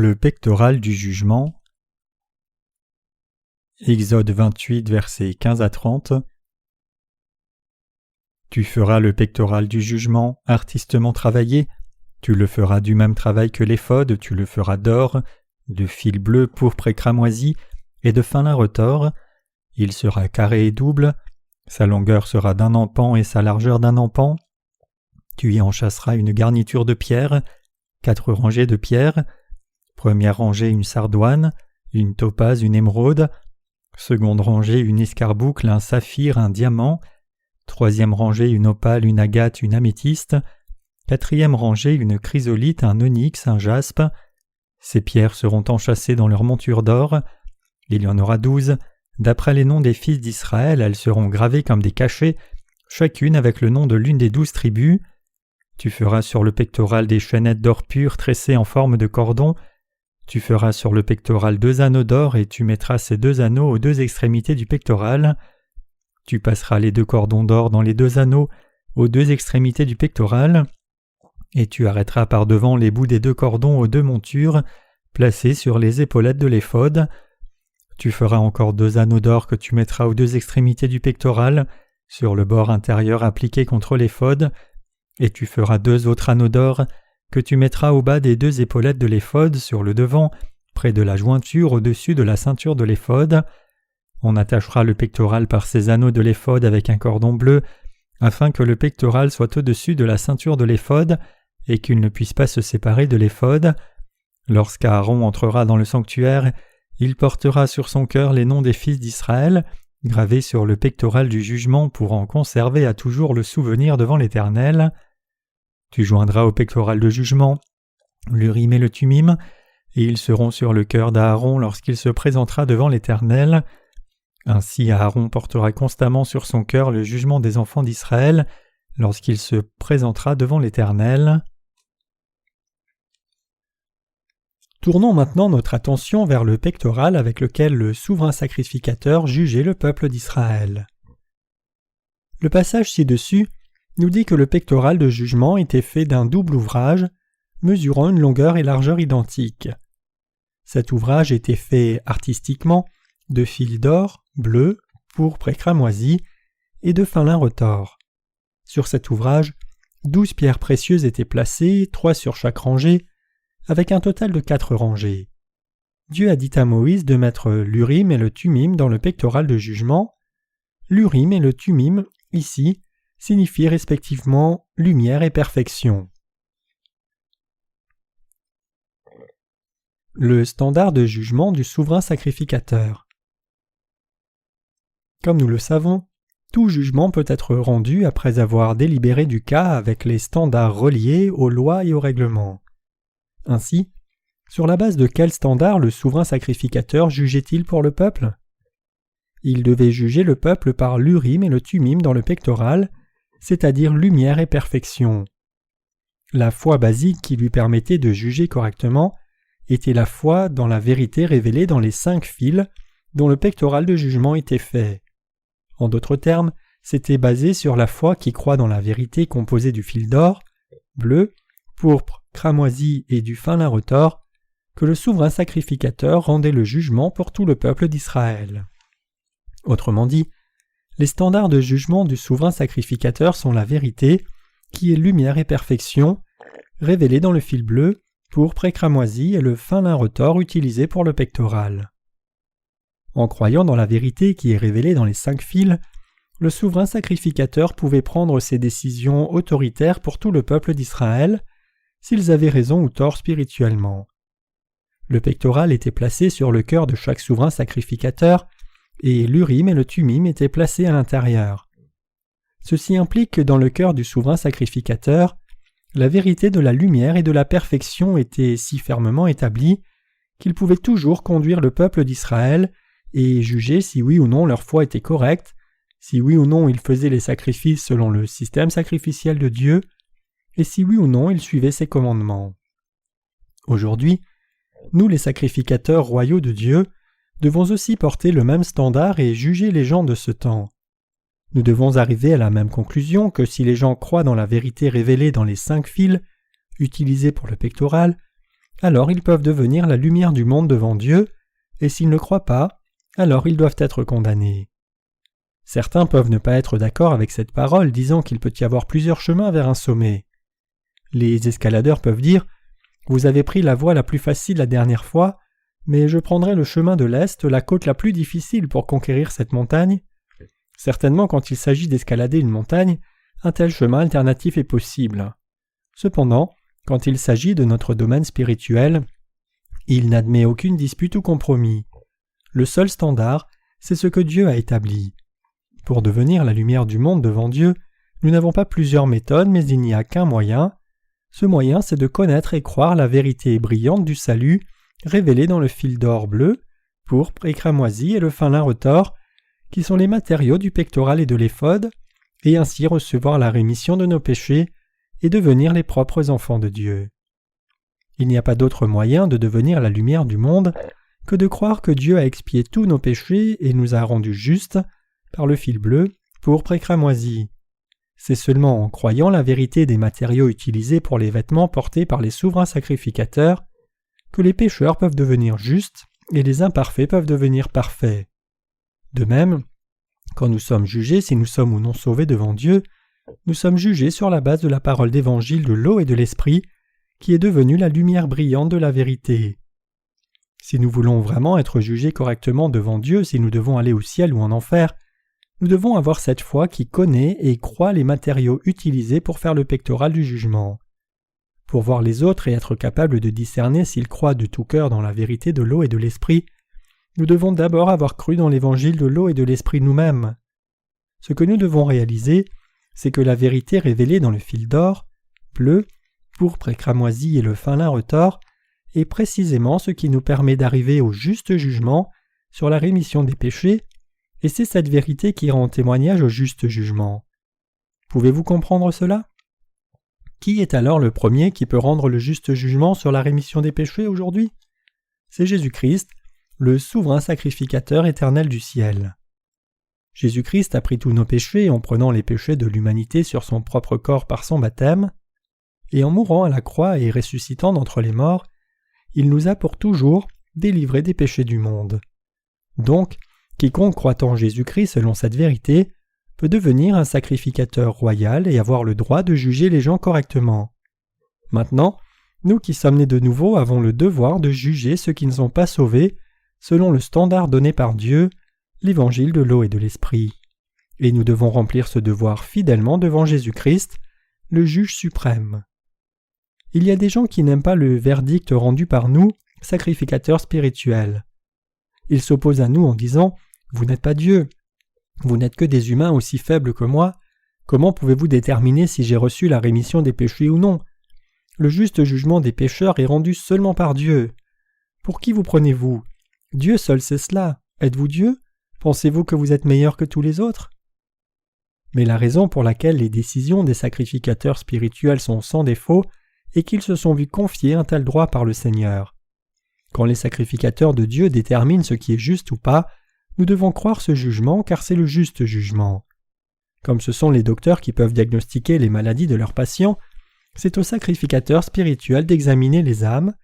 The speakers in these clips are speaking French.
Le pectoral du jugement. Exode 28, versets 15 à 30. Tu feras le pectoral du jugement, artistement travaillé. Tu le feras du même travail que l'éphod, tu le feras d'or, de fil bleu, pourpre et cramoisi, et de fin lin retors. Il sera carré et double. Sa longueur sera d'un empan et sa largeur d'un empan. Tu y enchâsseras une garniture de pierre, 4 rangées de pierres. Première rangée une sardoine, une topaze, une émeraude. Seconde rangée une escarboucle, un saphir, un diamant. Troisième rangée une opale, une agate, une améthyste. Quatrième rangée une chrysolite, un onyx, un jaspe. Ces pierres seront enchâssées dans leur monture d'or. Il y en aura 12. D'après les noms des fils d'Israël, elles seront gravées comme des cachets, chacune avec le nom de l'une des 12 tribus. Tu feras sur le pectoral des chaînettes d'or pur tressées en forme de cordon. Tu feras sur le pectoral 2 anneaux d'or et tu mettras ces 2 anneaux aux 2 extrémités du pectoral. Tu passeras les 2 cordons d'or dans les 2 anneaux aux 2 extrémités du pectoral et tu arrêteras par devant les bouts des 2 cordons aux 2 montures placées sur les épaulettes de l'éphod. Tu feras encore 2 anneaux d'or que tu mettras aux 2 extrémités du pectoral sur le bord intérieur appliqué contre l'éphod et tu feras 2 autres anneaux d'or que tu mettras au bas des 2 épaulettes de l'éphod sur le devant, près de la jointure au-dessus de la ceinture de l'éphod. On attachera le pectoral par ces anneaux de l'éphod avec un cordon bleu, afin que le pectoral soit au-dessus de la ceinture de l'éphod et qu'il ne puisse pas se séparer de l'éphod. Lorsqu'Aaron entrera dans le sanctuaire, il portera sur son cœur les noms des fils d'Israël, gravés sur le pectoral du jugement pour en conserver à toujours le souvenir devant l'Éternel. Tu joindras au pectoral de jugement l'Urim et le Thummim, et ils seront sur le cœur d'Aaron lorsqu'il se présentera devant l'Éternel. Ainsi Aaron portera constamment sur son cœur le jugement des enfants d'Israël lorsqu'il se présentera devant l'Éternel. Tournons maintenant notre attention vers le pectoral avec lequel le souverain sacrificateur jugeait le peuple d'Israël. Le passage ci-dessus nous dit que le pectoral de jugement était fait d'un double ouvrage, mesurant une longueur et largeur identiques. Cet ouvrage était fait artistiquement de fil d'or, bleu, pourpre et cramoisi, et de fin lin retors. Sur cet ouvrage, 12 pierres précieuses étaient placées, 3 sur chaque rangée, avec un total de 4 rangées. Dieu a dit à Moïse de mettre l'Urim et le Thummim dans le pectoral de jugement. L'Urim et le Thummim, ici, signifient respectivement lumière et perfection. Le standard de jugement du souverain sacrificateur. Comme nous le savons, tout jugement peut être rendu après avoir délibéré du cas avec les standards reliés aux lois et aux règlements. Ainsi, sur la base de quels standards le souverain sacrificateur jugeait-il pour le peuple ? Il devait juger le peuple par l'Urim et le Thummim dans le pectoral, c'est-à-dire lumière et perfection. La foi basique qui lui permettait de juger correctement était la foi dans la vérité révélée dans les 5 fils dont le pectoral de jugement était fait. En d'autres termes, c'était basé sur la foi qui croit dans la vérité composée du fil d'or, bleu, pourpre, cramoisi et du fin lin retors, que le souverain sacrificateur rendait le jugement pour tout le peuple d'Israël. Autrement dit, les standards de jugement du souverain sacrificateur sont la vérité, qui est lumière et perfection, révélée dans le fil bleu, pourpre et cramoisi et le fin lin retors utilisé pour le pectoral. En croyant dans la vérité qui est révélée dans les 5 fils, le souverain sacrificateur pouvait prendre ses décisions autoritaires pour tout le peuple d'Israël, s'ils avaient raison ou tort spirituellement. Le pectoral était placé sur le cœur de chaque souverain sacrificateur, et l'Urim et le Thummim étaient placés à l'intérieur. Ceci implique que dans le cœur du souverain sacrificateur, la vérité de la lumière et de la perfection était si fermement établie qu'il pouvait toujours conduire le peuple d'Israël et juger si oui ou non leur foi était correcte, si oui ou non ils faisaient les sacrifices selon le système sacrificiel de Dieu, et si oui ou non ils suivaient ses commandements. Aujourd'hui, nous les sacrificateurs royaux de Dieu, devons aussi porter le même standard et juger les gens de ce temps. Nous devons arriver à la même conclusion que si les gens croient dans la vérité révélée dans les 5 fils, utilisés pour le pectoral, alors ils peuvent devenir la lumière du monde devant Dieu, et s'ils ne croient pas, alors ils doivent être condamnés. Certains peuvent ne pas être d'accord avec cette parole, disant qu'il peut y avoir plusieurs chemins vers un sommet. Les escaladeurs peuvent dire « Vous avez pris la voie la plus facile la dernière fois, mais je prendrai le chemin de l'Est, la côte la plus difficile pour conquérir cette montagne. » Certainement, quand il s'agit d'escalader une montagne, un tel chemin alternatif est possible. Cependant, quand il s'agit de notre domaine spirituel, il n'admet aucune dispute ou compromis. Le seul standard, c'est ce que Dieu a établi. Pour devenir la lumière du monde devant Dieu, nous n'avons pas plusieurs méthodes, mais il n'y a qu'un moyen. Ce moyen, c'est de connaître et croire la vérité brillante du salut, révélée dans le fil d'or bleu, pourpre et cramoisi et le fin lin retors, qui sont les matériaux du pectoral et de l'éphod, et ainsi recevoir la rémission de nos péchés et devenir les propres enfants de Dieu. Il n'y a pas d'autre moyen de devenir la lumière du monde que de croire que Dieu a expié tous nos péchés et nous a rendus justes par le fil bleu, pourpre et cramoisi. C'est seulement en croyant la vérité des matériaux utilisés pour les vêtements portés par les souverains sacrificateurs que les pécheurs peuvent devenir justes et les imparfaits peuvent devenir parfaits. De même, quand nous sommes jugés si nous sommes ou non sauvés devant Dieu, nous sommes jugés sur la base de la parole d'évangile de l'eau et de l'esprit, qui est devenue la lumière brillante de la vérité. Si nous voulons vraiment être jugés correctement devant Dieu, si nous devons aller au ciel ou en enfer, nous devons avoir cette foi qui connaît et croit les matériaux utilisés pour faire le pectoral du jugement. Pour voir les autres et être capable de discerner s'ils croient de tout cœur dans la vérité de l'eau et de l'esprit, nous devons d'abord avoir cru dans l'évangile de l'eau et de l'esprit nous-mêmes. Ce que nous devons réaliser, c'est que la vérité révélée dans le fil d'or, bleu, pourpre et cramoisi et le fin lin retors est précisément ce qui nous permet d'arriver au juste jugement sur la rémission des péchés, et c'est cette vérité qui rend témoignage au juste jugement. Pouvez-vous comprendre cela? Qui est alors le premier qui peut rendre le juste jugement sur la rémission des péchés aujourd'hui? C'est Jésus-Christ, le souverain sacrificateur éternel du ciel. Jésus-Christ a pris tous nos péchés en prenant les péchés de l'humanité sur son propre corps par son baptême, et en mourant à la croix et ressuscitant d'entre les morts, il nous a pour toujours délivrés des péchés du monde. Donc, quiconque croit en Jésus-Christ selon cette vérité peut devenir un sacrificateur royal et avoir le droit de juger les gens correctement. Maintenant, nous qui sommes nés de nouveau avons le devoir de juger ceux qui ne sont pas sauvés selon le standard donné par Dieu, l'évangile de l'eau et de l'esprit. Et nous devons remplir ce devoir fidèlement devant Jésus-Christ, le juge suprême. Il y a des gens qui n'aiment pas le verdict rendu par nous, sacrificateurs spirituels. Ils s'opposent à nous en disant « Vous n'êtes pas Dieu, vous n'êtes que des humains aussi faibles que moi, comment pouvez-vous déterminer si j'ai reçu la rémission des péchés ou non? Le juste jugement des pécheurs est rendu seulement par Dieu. Pour qui vous prenez-vous? Dieu seul sait cela. Êtes-vous Dieu? Pensez-vous que vous êtes meilleur que tous les autres? » Mais la raison pour laquelle les décisions des sacrificateurs spirituels sont sans défaut est qu'ils se sont vus confier un tel droit par le Seigneur. Quand les sacrificateurs de Dieu déterminent ce qui est juste ou pas, nous devons croire ce jugement car c'est le juste jugement. Comme ce sont les docteurs qui peuvent diagnostiquer les maladies de leurs patients, c'est aux sacrificateurs spirituels d'examiner les âmes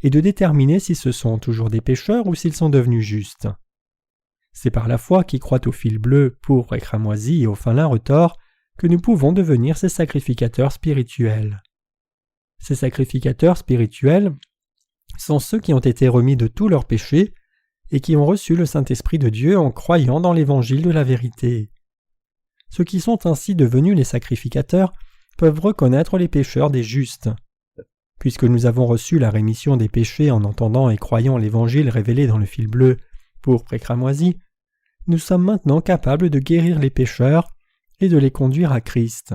et de déterminer si ce sont toujours des pécheurs ou s'ils sont devenus justes. C'est par la foi qui croit au fil bleu, pourpre et cramoisi et au fin lin retors que nous pouvons devenir ces sacrificateurs spirituels. Ces sacrificateurs spirituels sont ceux qui ont été remis de tous leurs péchés et qui ont reçu le Saint-Esprit de Dieu en croyant dans l'évangile de la vérité. Ceux qui sont ainsi devenus les sacrificateurs peuvent reconnaître les pécheurs des justes. Puisque nous avons reçu la rémission des péchés en entendant et croyant l'évangile révélé dans le fil bleu, pourpre et cramoisi, nous sommes maintenant capables de guérir les pécheurs et de les conduire à Christ.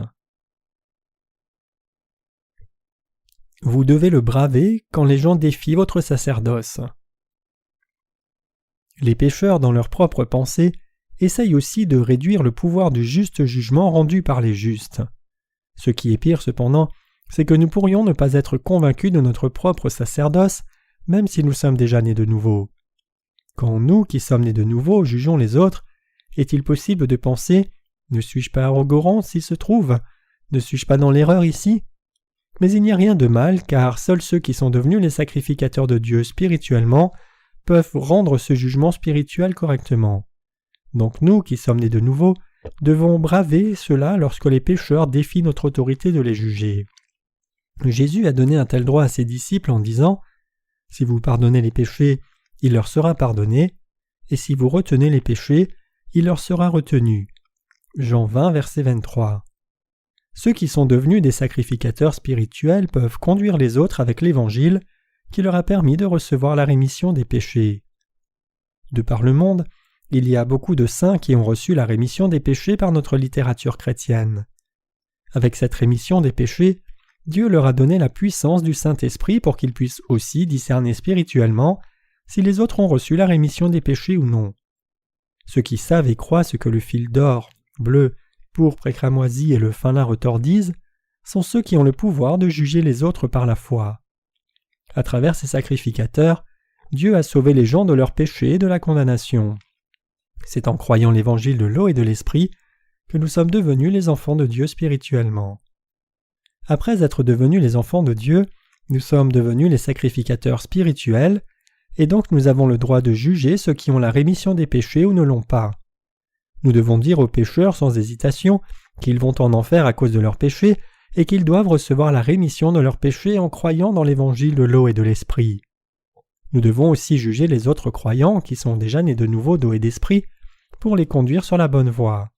Vous devez le braver quand les gens défient votre sacerdoce. Les pécheurs, dans leur propre pensée, essayent aussi de réduire le pouvoir du juste jugement rendu par les justes. Ce qui est pire cependant, c'est que nous pourrions ne pas être convaincus de notre propre sacerdoce, même si nous sommes déjà nés de nouveau. Quand nous, qui sommes nés de nouveau, jugeons les autres, est-il possible de penser « Ne suis-je pas arrogant s'il se trouve? Ne suis-je pas dans l'erreur ici ?» Mais il n'y a rien de mal, car seuls ceux qui sont devenus les sacrificateurs de Dieu spirituellement peuvent rendre ce jugement spirituel correctement. Donc nous, qui sommes nés de nouveau, devons braver cela lorsque les pécheurs défient notre autorité de les juger. Jésus a donné un tel droit à ses disciples en disant « Si vous pardonnez les péchés, il leur sera pardonné, et si vous retenez les péchés, il leur sera retenu. » Jean 20, verset 23. Ceux qui sont devenus des sacrificateurs spirituels peuvent conduire les autres avec l'Évangile qui leur a permis de recevoir la rémission des péchés. De par le monde, il y a beaucoup de saints qui ont reçu la rémission des péchés par notre littérature chrétienne. Avec cette rémission des péchés, Dieu leur a donné la puissance du Saint-Esprit pour qu'ils puissent aussi discerner spirituellement si les autres ont reçu la rémission des péchés ou non. Ceux qui savent et croient ce que le fil d'or, bleu, pourpre et cramoisi et le fin lin retors disent sont ceux qui ont le pouvoir de juger les autres par la foi. À travers ces sacrificateurs, Dieu a sauvé les gens de leurs péchés et de la condamnation. C'est en croyant l'évangile de l'eau et de l'esprit que nous sommes devenus les enfants de Dieu spirituellement. Après être devenus les enfants de Dieu, nous sommes devenus les sacrificateurs spirituels, et donc nous avons le droit de juger ceux qui ont la rémission des péchés ou ne l'ont pas. Nous devons dire aux pécheurs sans hésitation qu'ils vont en enfer à cause de leurs péchés et qu'ils doivent recevoir la rémission de leurs péchés en croyant dans l'évangile de l'eau et de l'esprit. Nous devons aussi juger les autres croyants qui sont déjà nés de nouveau d'eau et d'esprit pour les conduire sur la bonne voie.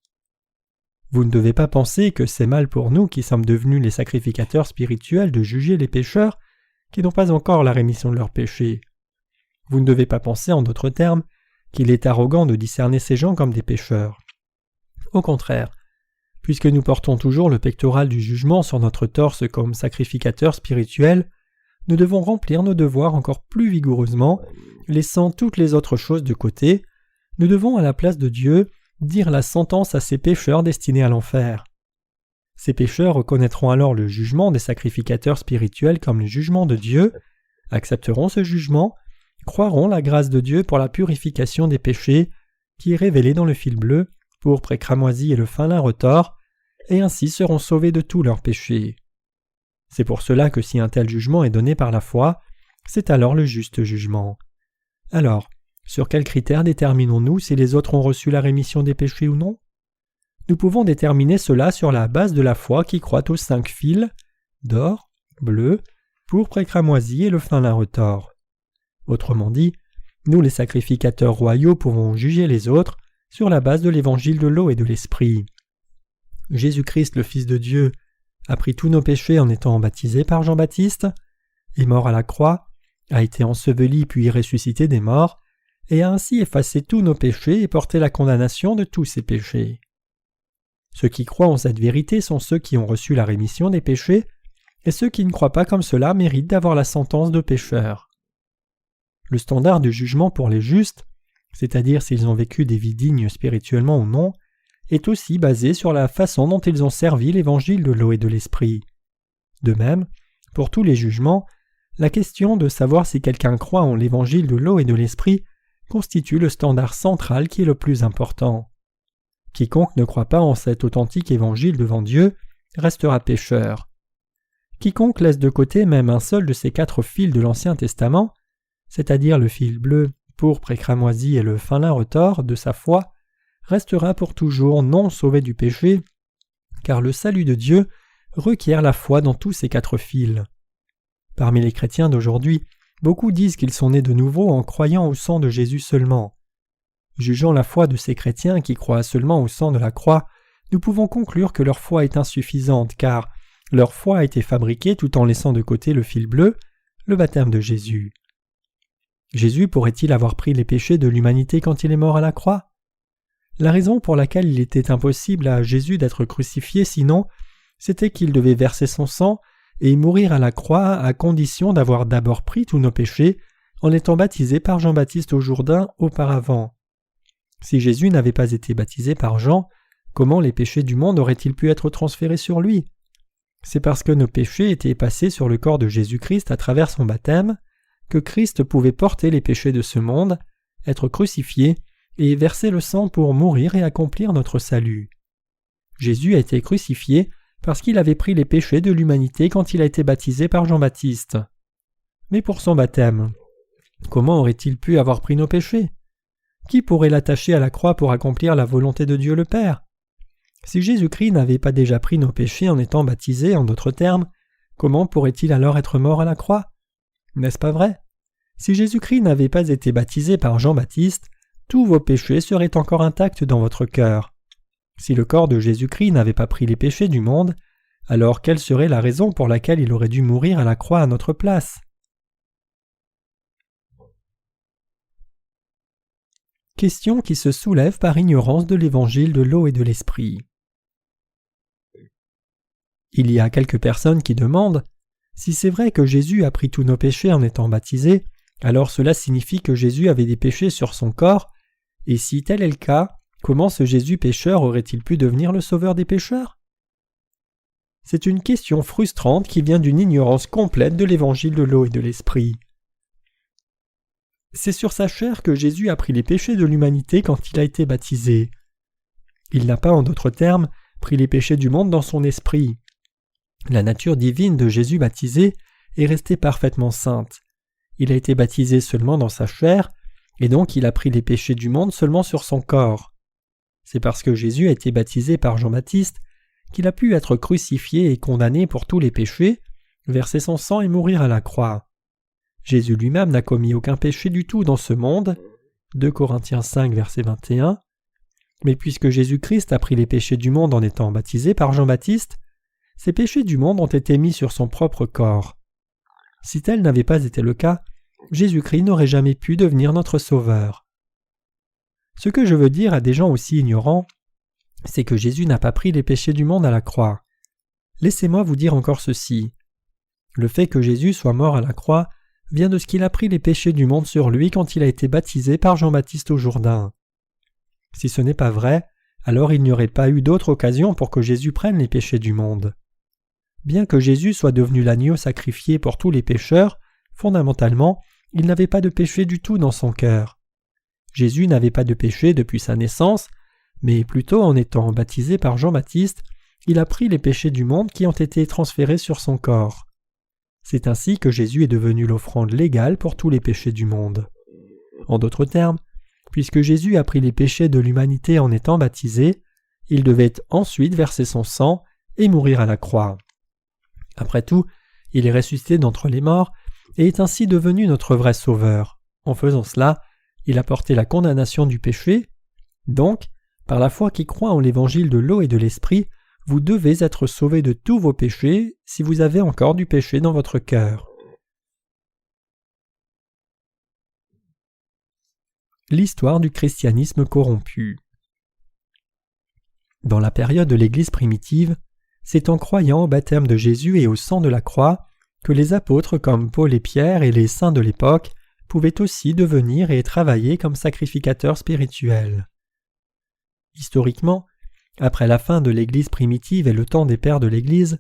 Vous ne devez pas penser que c'est mal pour nous qui sommes devenus les sacrificateurs spirituels de juger les pécheurs qui n'ont pas encore la rémission de leurs péchés. Vous ne devez pas penser, en d'autres termes, qu'il est arrogant de discerner ces gens comme des pécheurs. Au contraire, puisque nous portons toujours le pectoral du jugement sur notre torse comme sacrificateurs spirituels, nous devons remplir nos devoirs encore plus vigoureusement, laissant toutes les autres choses de côté. Nous devons, à la place de Dieu, dire la sentence à ces pécheurs destinés à l'enfer. Ces pécheurs reconnaîtront alors le jugement des sacrificateurs spirituels comme le jugement de Dieu, accepteront ce jugement, croiront la grâce de Dieu pour la purification des péchés, qui est révélée dans le fil bleu, pourpre et cramoisi et le fin lin retors, et ainsi seront sauvés de tous leurs péchés. C'est pour cela que si un tel jugement est donné par la foi, c'est alors le juste jugement. Alors, sur quels critères déterminons-nous si les autres ont reçu la rémission des péchés ou non? Nous pouvons déterminer cela sur la base de la foi qui croit aux 5 fils d'or, bleu, pourpre et cramoisi et le fin lin retors. Autrement dit, nous les sacrificateurs royaux pouvons juger les autres sur la base de l'évangile de l'eau et de l'esprit. Jésus-Christ, le Fils de Dieu, a pris tous nos péchés en étant baptisé par Jean-Baptiste, est mort à la croix, a été enseveli puis ressuscité des morts, et a ainsi effacé tous nos péchés et porté la condamnation de tous ces péchés. Ceux qui croient en cette vérité sont ceux qui ont reçu la rémission des péchés, et ceux qui ne croient pas comme cela méritent d'avoir la sentence de pécheurs. Le standard du jugement pour les justes, c'est-à-dire s'ils ont vécu des vies dignes spirituellement ou non, est aussi basé sur la façon dont ils ont servi l'évangile de l'eau et de l'esprit. De même, pour tous les jugements, la question de savoir si quelqu'un croit en l'évangile de l'eau et de l'esprit constitue le standard central qui est le plus important. Quiconque ne croit pas en cet authentique évangile devant Dieu restera pécheur. Quiconque laisse de côté même un seul de ces 4 fils de l'Ancien Testament, c'est-à-dire le fil bleu, pourpre et cramoisi et le fin lin retors de sa foi, restera pour toujours non sauvé du péché, car le salut de Dieu requiert la foi dans tous ces 4 fils. Parmi les chrétiens d'aujourd'hui, beaucoup disent qu'ils sont nés de nouveau en croyant au sang de Jésus seulement. Jugeant la foi de ces chrétiens qui croient seulement au sang de la croix, nous pouvons conclure que leur foi est insuffisante, car leur foi a été fabriquée tout en laissant de côté le fil bleu, le baptême de Jésus. Jésus pourrait-il avoir pris les péchés de l'humanité quand il est mort à la croix? La raison pour laquelle il était impossible à Jésus d'être crucifié sinon, c'était qu'il devait verser son sang et mourir à la croix à condition d'avoir d'abord pris tous nos péchés en étant baptisé par Jean-Baptiste au Jourdain auparavant. Si Jésus n'avait pas été baptisé par Jean, comment les péchés du monde auraient-ils pu être transférés sur lui? C'est parce que nos péchés étaient passés sur le corps de Jésus-Christ à travers son baptême que Christ pouvait porter les péchés de ce monde, être crucifié et verser le sang pour mourir et accomplir notre salut. Jésus a été crucifié parce qu'il avait pris les péchés de l'humanité quand il a été baptisé par Jean-Baptiste. Mais pour son baptême, comment aurait-il pu avoir pris nos péchés? Qui pourrait l'attacher à la croix pour accomplir la volonté de Dieu le Père? Si Jésus-Christ n'avait pas déjà pris nos péchés en étant baptisé, en d'autres termes, comment pourrait-il alors être mort à la croix? N'est-ce pas vrai? Si Jésus-Christ n'avait pas été baptisé par Jean-Baptiste, tous vos péchés seraient encore intacts dans votre cœur. Si le corps de Jésus-Christ n'avait pas pris les péchés du monde, alors quelle serait la raison pour laquelle il aurait dû mourir à la croix à notre place? Question qui se soulève par ignorance de l'évangile de l'eau et de l'esprit. Il y a quelques personnes qui demandent « Si c'est vrai que Jésus a pris tous nos péchés en étant baptisé, alors cela signifie que Jésus avait des péchés sur son corps, et si tel est le cas, comment ce Jésus pécheur aurait-il pu devenir le sauveur des pécheurs ?» C'est une question frustrante qui vient d'une ignorance complète de l'évangile de l'eau et de l'esprit. C'est sur sa chair que Jésus a pris les péchés de l'humanité quand il a été baptisé. Il n'a pas, en d'autres termes, pris les péchés du monde dans son esprit. La nature divine de Jésus baptisé est restée parfaitement sainte. Il a été baptisé seulement dans sa chair, et donc il a pris les péchés du monde seulement sur son corps. C'est parce que Jésus a été baptisé par Jean-Baptiste qu'il a pu être crucifié et condamné pour tous les péchés, verser son sang et mourir à la croix. Jésus lui-même n'a commis aucun péché du tout dans ce monde, 2 Corinthiens 5, verset 21. Mais puisque Jésus-Christ a pris les péchés du monde en étant baptisé par Jean-Baptiste, ces péchés du monde ont été mis sur son propre corps. Si tel n'avait pas été le cas, Jésus-Christ n'aurait jamais pu devenir notre Sauveur. Ce que je veux dire à des gens aussi ignorants, c'est que Jésus n'a pas pris les péchés du monde à la croix. Laissez-moi vous dire encore ceci. Le fait que Jésus soit mort à la croix vient de ce qu'il a pris les péchés du monde sur lui quand il a été baptisé par Jean-Baptiste au Jourdain. Si ce n'est pas vrai, alors il n'y aurait pas eu d'autre occasion pour que Jésus prenne les péchés du monde. Bien que Jésus soit devenu l'agneau sacrifié pour tous les pécheurs, fondamentalement, il n'avait pas de péché du tout dans son cœur. Jésus n'avait pas de péché depuis sa naissance, mais plutôt en étant baptisé par Jean-Baptiste, il a pris les péchés du monde qui ont été transférés sur son corps. C'est ainsi que Jésus est devenu l'offrande légale pour tous les péchés du monde. En d'autres termes, puisque Jésus a pris les péchés de l'humanité en étant baptisé, il devait ensuite verser son sang et mourir à la croix. Après tout, il est ressuscité d'entre les morts et est ainsi devenu notre vrai Sauveur. En faisant cela, il a porté la condamnation du péché. Donc, par la foi qui croit en l'évangile de l'eau et de l'esprit, vous devez être sauvés de tous vos péchés si vous avez encore du péché dans votre cœur. L'histoire du christianisme corrompu. Dans la période de l'Église primitive, c'est en croyant au baptême de Jésus et au sang de la croix que les apôtres comme Paul et Pierre et les saints de l'époque pouvaient aussi devenir et travailler comme sacrificateurs spirituels. Historiquement, après la fin de l'Église primitive et le temps des pères de l'Église,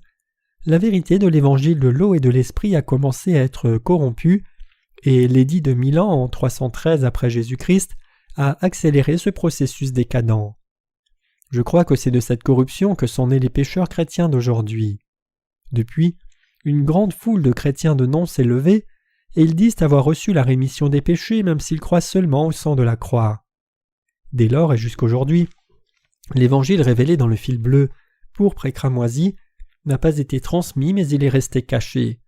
la vérité de l'évangile de l'eau et de l'esprit a commencé à être corrompue et l'édit de Milan en 313 après Jésus-Christ a accéléré ce processus décadent. Je crois que c'est de cette corruption que sont nés les pécheurs chrétiens d'aujourd'hui. Depuis, une grande foule de chrétiens de nom s'est levée et ils disent avoir reçu la rémission des péchés même s'ils croient seulement au sang de la croix. Dès lors et jusqu'aujourd'hui, l'évangile révélé dans le fil bleu, pourpre et cramoisi, n'a pas été transmis mais il est resté caché.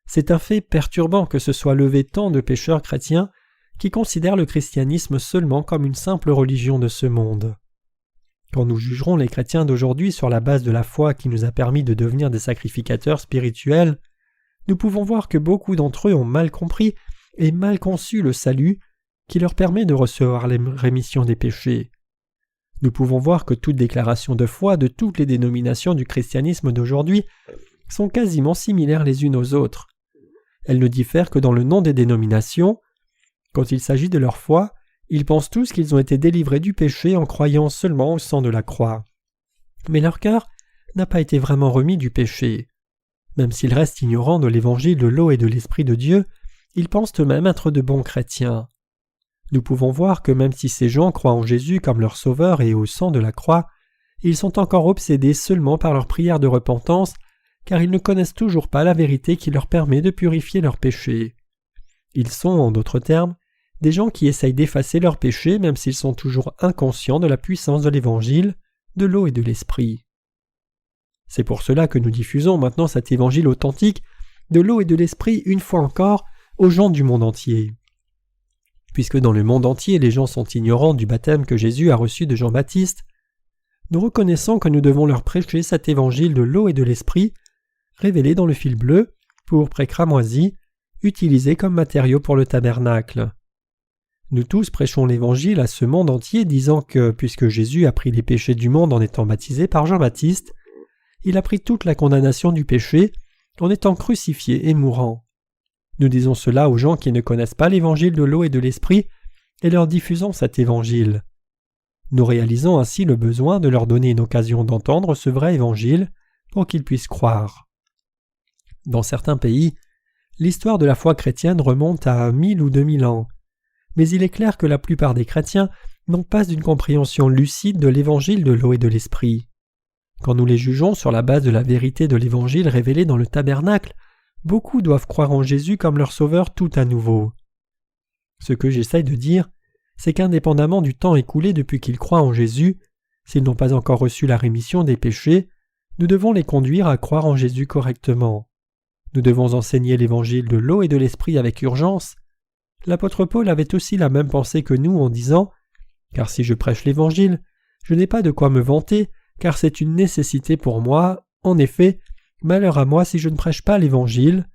C'est un fait perturbant que se soient levés tant de pécheurs chrétiens qui considèrent le christianisme seulement comme une simple religion de ce monde. Quand nous jugerons les chrétiens d'aujourd'hui sur la base de la foi qui nous a permis de devenir des sacrificateurs spirituels, nous pouvons voir que beaucoup d'entre eux ont mal compris et mal conçu le salut qui leur permet de recevoir la rémission des péchés. Nous pouvons voir que toutes déclarations de foi de toutes les dénominations du christianisme d'aujourd'hui sont quasiment similaires les unes aux autres. Elles ne diffèrent que dans le nom des dénominations. Quand il s'agit de leur foi, ils pensent tous qu'ils ont été délivrés du péché en croyant seulement au sang de la croix. Mais leur cœur n'a pas été vraiment remis du péché. Même s'ils restent ignorants de l'évangile de l'eau et de l'esprit de Dieu, ils pensent eux-mêmes être de bons chrétiens. Nous pouvons voir que même si ces gens croient en Jésus comme leur sauveur et au sang de la croix, ils sont encore obsédés seulement par leur prière de repentance, car ils ne connaissent toujours pas la vérité qui leur permet de purifier leurs péchés. Ils sont, en d'autres termes, des gens qui essayent d'effacer leurs péchés même s'ils sont toujours inconscients de la puissance de l'Évangile, de l'eau et de l'Esprit. C'est pour cela que nous diffusons maintenant cet Évangile authentique de l'eau et de l'Esprit une fois encore aux gens du monde entier. Puisque dans le monde entier les gens sont ignorants du baptême que Jésus a reçu de Jean-Baptiste, nous reconnaissons que nous devons leur prêcher cet Évangile de l'eau et de l'Esprit, révélé dans le fil bleu, pourpre et cramoisi, utilisé comme matériau pour le tabernacle. Nous tous prêchons l'Évangile à ce monde entier, disant que, puisque Jésus a pris les péchés du monde en étant baptisé par Jean-Baptiste, il a pris toute la condamnation du péché en étant crucifié et mourant. Nous disons cela aux gens qui ne connaissent pas l'Évangile de l'eau et de l'Esprit et leur diffusons cet Évangile. Nous réalisons ainsi le besoin de leur donner une occasion d'entendre ce vrai Évangile pour qu'ils puissent croire. Dans certains pays, l'histoire de la foi chrétienne remonte à 1000 ou 2000 ans. Mais il est clair que la plupart des chrétiens n'ont pas une compréhension lucide de l'Évangile de l'eau et de l'Esprit. Quand nous les jugeons sur la base de la vérité de l'Évangile révélé dans le tabernacle, beaucoup doivent croire en Jésus comme leur sauveur tout à nouveau. Ce que j'essaye de dire, c'est qu'indépendamment du temps écoulé depuis qu'ils croient en Jésus, s'ils n'ont pas encore reçu la rémission des péchés, nous devons les conduire à croire en Jésus correctement. Nous devons enseigner l'Évangile de l'eau et de l'Esprit avec urgence. L'apôtre Paul avait aussi la même pensée que nous en disant « Car si je prêche l'Évangile, je n'ai pas de quoi me vanter, car c'est une nécessité pour moi. En effet, malheur à moi si je ne prêche pas l'Évangile. »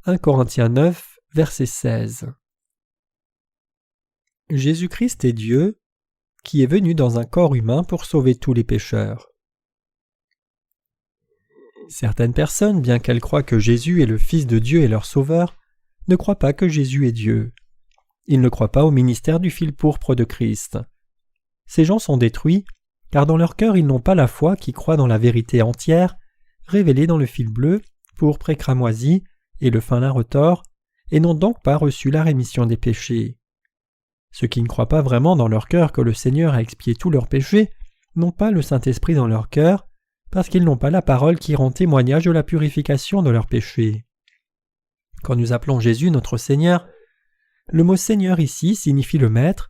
1 Corinthiens 9, verset 16. Jésus-Christ est Dieu, qui est venu dans un corps humain pour sauver tous les pécheurs. Certaines personnes, bien qu'elles croient que Jésus est le Fils de Dieu et leur Sauveur, ne croient pas que Jésus est Dieu. Ils ne croient pas au ministère du fil pourpre de Christ. Ces gens sont détruits, car dans leur cœur ils n'ont pas la foi qui croit dans la vérité entière, révélée dans le fil bleu, pourpre et cramoisi, et le fin lin retors, et n'ont donc pas reçu la rémission des péchés. Ceux qui ne croient pas vraiment dans leur cœur que le Seigneur a expié tous leurs péchés n'ont pas le Saint-Esprit dans leur cœur, parce qu'ils n'ont pas la parole qui rend témoignage de la purification de leurs péchés. Quand nous appelons Jésus notre Seigneur, le mot Seigneur ici signifie le Maître,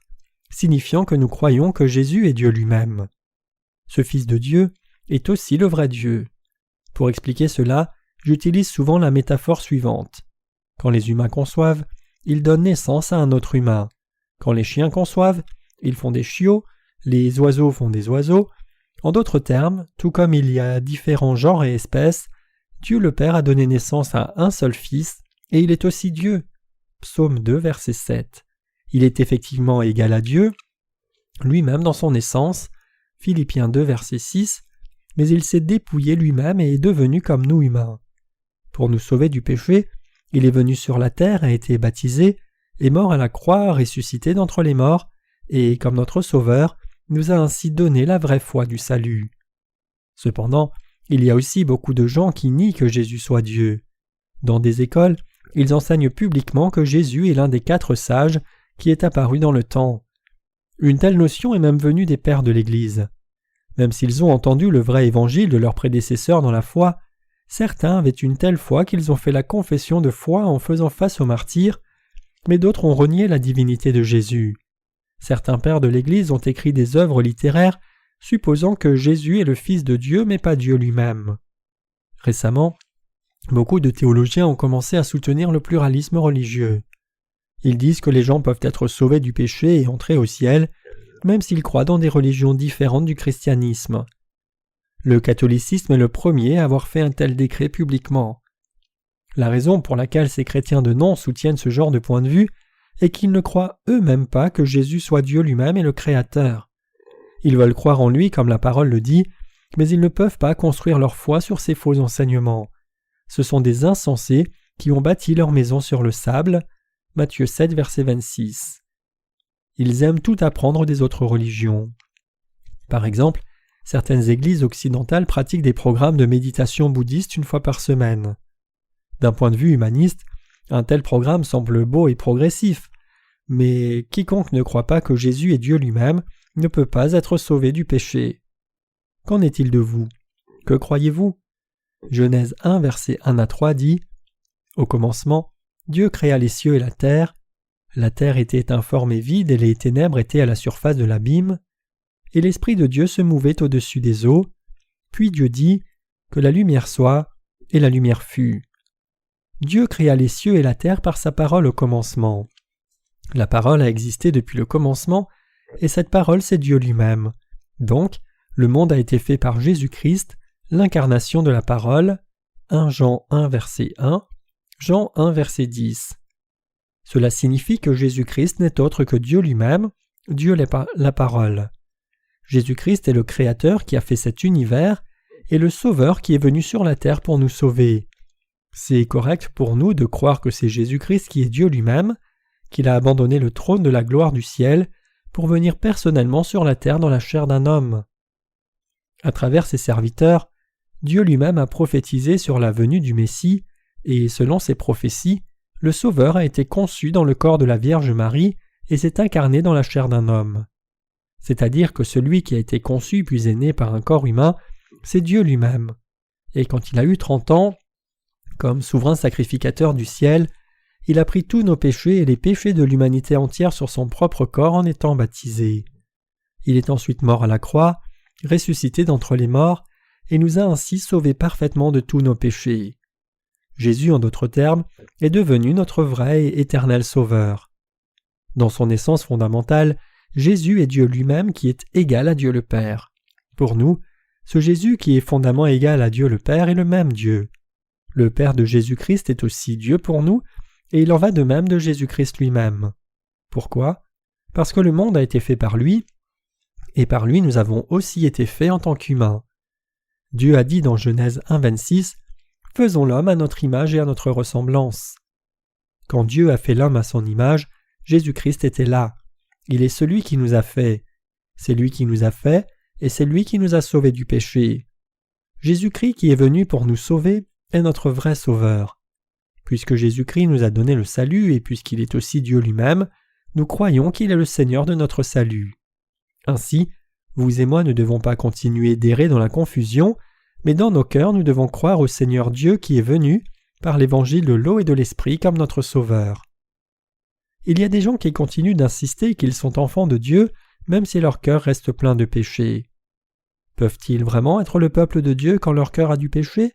signifiant que nous croyons que Jésus est Dieu lui-même. Ce Fils de Dieu est aussi le vrai Dieu. Pour expliquer cela, j'utilise souvent la métaphore suivante. Quand les humains conçoivent, ils donnent naissance à un autre humain. Quand les chiens conçoivent, ils font des chiots, les oiseaux font des oiseaux. En d'autres termes, tout comme il y a différents genres et espèces, Dieu le Père a donné naissance à un seul Fils, et il est aussi Dieu. Psaume 2, verset 7. Il est effectivement égal à Dieu, lui-même dans son essence, Philippiens 2, verset 6, mais il s'est dépouillé lui-même et est devenu comme nous humains. Pour nous sauver du péché, il est venu sur la terre, a été baptisé, est mort à la croix, ressuscité d'entre les morts, et, comme notre Sauveur, nous a ainsi donné la vraie foi du salut. Cependant, il y a aussi beaucoup de gens qui nient que Jésus soit Dieu. Dans des écoles, ils enseignent publiquement que Jésus est l'un des 4 sages qui est apparu dans le temps. Une telle notion est même venue des pères de l'Église. Même s'ils ont entendu le vrai évangile de leurs prédécesseurs dans la foi, certains avaient une telle foi qu'ils ont fait la confession de foi en faisant face aux martyrs, mais d'autres ont renié la divinité de Jésus. Certains pères de l'Église ont écrit des œuvres littéraires supposant que Jésus est le Fils de Dieu mais pas Dieu lui-même. Récemment, beaucoup de théologiens ont commencé à soutenir le pluralisme religieux. Ils disent que les gens peuvent être sauvés du péché et entrer au ciel, même s'ils croient dans des religions différentes du christianisme. Le catholicisme est le premier à avoir fait un tel décret publiquement. La raison pour laquelle ces chrétiens de nom soutiennent ce genre de point de vue est qu'ils ne croient eux-mêmes pas que Jésus soit Dieu lui-même et le Créateur. Ils veulent croire en lui comme la parole le dit, mais ils ne peuvent pas construire leur foi sur ces faux enseignements. Ce sont des insensés qui ont bâti leur maison sur le sable. Matthieu 7, verset 26. Ils aiment tout apprendre des autres religions. Par exemple, certaines églises occidentales pratiquent des programmes de méditation bouddhiste une fois par semaine. D'un point de vue humaniste, un tel programme semble beau et progressif, mais quiconque ne croit pas que Jésus est Dieu lui-même ne peut pas être sauvé du péché. Qu'en est-il de vous? Que croyez-vous? Genèse 1, versets 1 à 3 dit « Au commencement, Dieu créa les cieux et la terre. La terre était informe et vide, et les ténèbres étaient à la surface de l'abîme. Et l'Esprit de Dieu se mouvait au-dessus des eaux. Puis Dieu dit « Que la lumière soit, et la lumière fut. » Dieu créa les cieux et la terre par sa parole au commencement. La parole a existé depuis le commencement, et cette parole c'est Dieu lui-même. Donc, le monde a été fait par Jésus-Christ, l'incarnation de la parole. 1 Jean 1 verset 1, Jean 1 verset 10. Cela signifie que Jésus-Christ n'est autre que Dieu lui-même, Dieu la parole. Jésus-Christ est le Créateur qui a fait cet univers et le Sauveur qui est venu sur la terre pour nous sauver. C'est correct pour nous de croire que c'est Jésus-Christ qui est Dieu lui-même, qu'il a abandonné le trône de la gloire du ciel pour venir personnellement sur la terre dans la chair d'un homme. À travers ses serviteurs, Dieu lui-même a prophétisé sur la venue du Messie et, selon ses prophéties, le Sauveur a été conçu dans le corps de la Vierge Marie et s'est incarné dans la chair d'un homme. C'est-à-dire que celui qui a été conçu puis est né par un corps humain, c'est Dieu lui-même. Et quand il a eu 30 ans, comme souverain sacrificateur du ciel, il a pris tous nos péchés et les péchés de l'humanité entière sur son propre corps en étant baptisé. Il est ensuite mort à la croix, ressuscité d'entre les morts, et nous a ainsi sauvés parfaitement de tous nos péchés. Jésus, en d'autres termes, est devenu notre vrai et éternel Sauveur. Dans son essence fondamentale, Jésus est Dieu lui-même qui est égal à Dieu le Père. Pour nous, ce Jésus qui est fondamentalement égal à Dieu le Père est le même Dieu. Le Père de Jésus-Christ est aussi Dieu pour nous, et il en va de même de Jésus-Christ lui-même. Pourquoi? Parce que le monde a été fait par lui, et par lui nous avons aussi été faits en tant qu'humains. Dieu a dit dans Genèse 1, 26 « Faisons l'homme à notre image et à notre ressemblance ». Quand Dieu a fait l'homme à son image, Jésus-Christ était là. Il est celui qui nous a fait. C'est lui qui nous a fait, et c'est lui qui nous a sauvés du péché. Jésus-Christ qui est venu pour nous sauver est notre vrai Sauveur. Puisque Jésus-Christ nous a donné le salut et puisqu'il est aussi Dieu lui-même, nous croyons qu'il est le Seigneur de notre salut. Ainsi, vous et moi ne devons pas continuer d'errer dans la confusion, mais dans nos cœurs nous devons croire au Seigneur Dieu qui est venu par l'évangile de l'eau et de l'esprit comme notre Sauveur. Il y a des gens qui continuent d'insister qu'ils sont enfants de Dieu même si leur cœur reste plein de péché. Peuvent-ils vraiment être le peuple de Dieu quand leur cœur a du péché?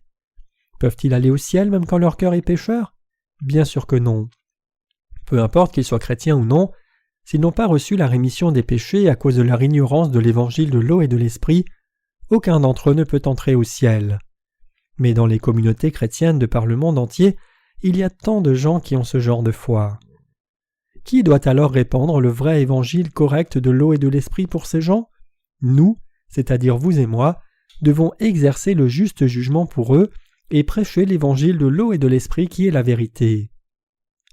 Peuvent-ils aller au ciel même quand leur cœur est pécheur? Bien sûr que non. Peu importe qu'ils soient chrétiens ou non, s'ils n'ont pas reçu la rémission des péchés à cause de leur ignorance de l'évangile de l'eau et de l'esprit, aucun d'entre eux ne peut entrer au ciel. Mais dans les communautés chrétiennes de par le monde entier, il y a tant de gens qui ont ce genre de foi. Qui doit alors répandre le vrai évangile correct de l'eau et de l'esprit pour ces gens? Nous, c'est-à-dire vous et moi, devons exercer le juste jugement pour eux et prêcher l'évangile de l'eau et de l'esprit qui est la vérité.